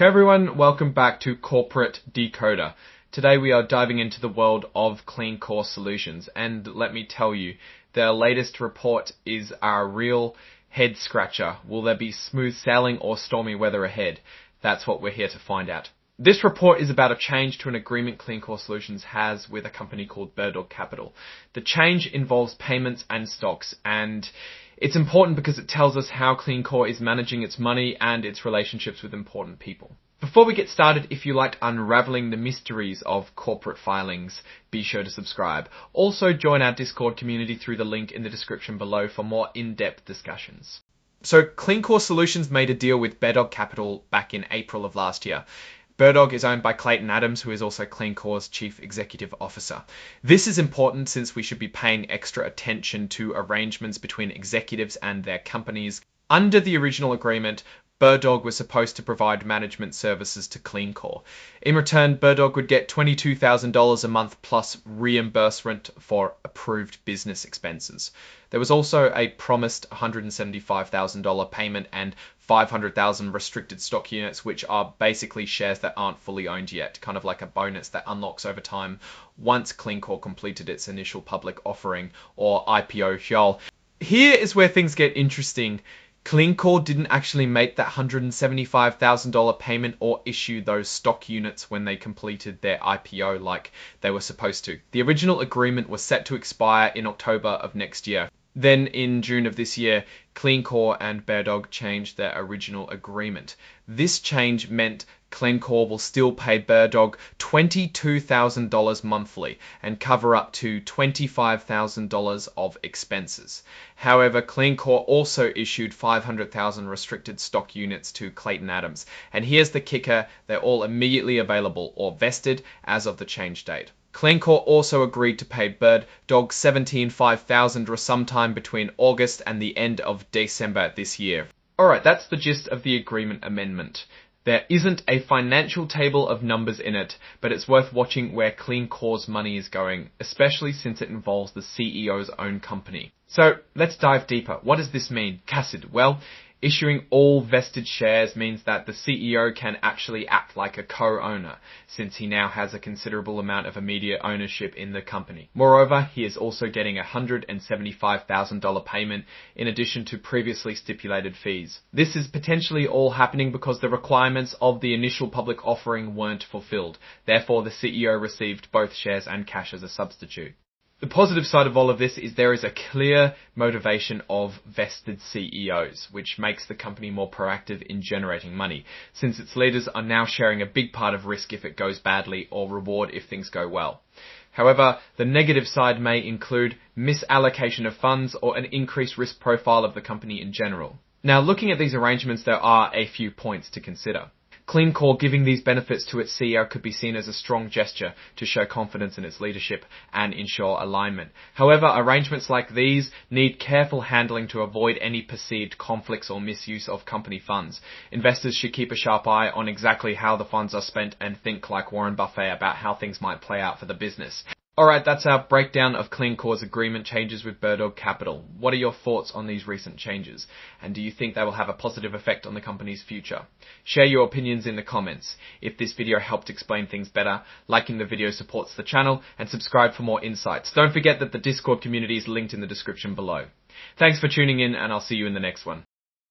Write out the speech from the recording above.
Hey everyone, welcome back to Corporate Decoder. Today we are diving into the world of CleanCore solutions, and let me tell you, their latest report is a real head scratcher. Will there be smooth sailing or stormy weather ahead? That's what we're here to find out. This report is about a change to an agreement CleanCore Solutions has with a company called Bird Dog Capital. The change involves payments and stocks, and it's important because it tells us how CleanCore is managing its money and its relationships with important people. Before we get started, if you liked unraveling the mysteries of corporate filings, be sure to subscribe. Also join our Discord community through the link in the description below for more in-depth discussions. So CleanCore Solutions made a deal with Bird Dog Capital back in April of last year. Bird Dog is owned by Clayton Adams, who is also CleanCore's Chief Executive Officer. This is important since we should be paying extra attention to arrangements between executives and their companies. Under the original agreement, Bird Dog was supposed to provide management services to CleanCore. In return, Bird Dog would get $22,000 a month plus reimbursement for approved business expenses. There was also a promised $175,000 payment and 500,000 restricted stock units, which are basically shares that aren't fully owned yet, kind of like a bonus that unlocks over time once CleanCore completed its initial public offering or IPO haul. Here is where things get interesting. CleanCore didn't actually make that $175,000 payment or issue those stock units when they completed their IPO like they were supposed to. The original agreement was set to expire in October of next year. Then in June of this year, CleanCore and Bird Dog changed their original agreement. This change meant CleanCore will still pay Bird Dog $22,000 monthly and cover up to $25,000 of expenses. However, CleanCore also issued 500,000 restricted stock units to Clayton Adams. And here's the kicker, they're all immediately available or vested as of the change date. CleanCore also agreed to pay Bird Dog $17,500 sometime between August and the end of December this year. Alright, that's the gist of the agreement amendment. There isn't a financial table of numbers in it, but it's worth watching where CleanCore's money is going, especially since it involves the CEO's own company. So let's dive deeper. What does this mean? Cassid, well, issuing all vested shares means that the CEO can actually act like a co-owner, since he now has a considerable amount of immediate ownership in the company. Moreover, he is also getting a $175,000 payment in addition to previously stipulated fees. This is potentially all happening because the requirements of the initial public offering weren't fulfilled. Therefore, the CEO received both shares and cash as a substitute. The positive side of all of this is there is a clear motivation of vested CEOs, which makes the company more proactive in generating money, since its leaders are now sharing a big part of risk if it goes badly or reward if things go well. However, the negative side may include misallocation of funds or an increased risk profile of the company in general. Now, looking at these arrangements, there are a few points to consider. CleanCore giving these benefits to its CEO could be seen as a strong gesture to show confidence in its leadership and ensure alignment. However, arrangements like these need careful handling to avoid any perceived conflicts or misuse of company funds. Investors should keep a sharp eye on exactly how the funds are spent and think like Warren Buffett about how things might play out for the business. Alright, that's our breakdown of CleanCore's agreement changes with Bird Dog Capital. What are your thoughts on these recent changes? And do you think they will have a positive effect on the company's future? Share your opinions in the comments. If this video helped explain things better, liking the video supports the channel, and subscribe for more insights. Don't forget that the Discord community is linked in the description below. Thanks for tuning in, and I'll see you in the next one.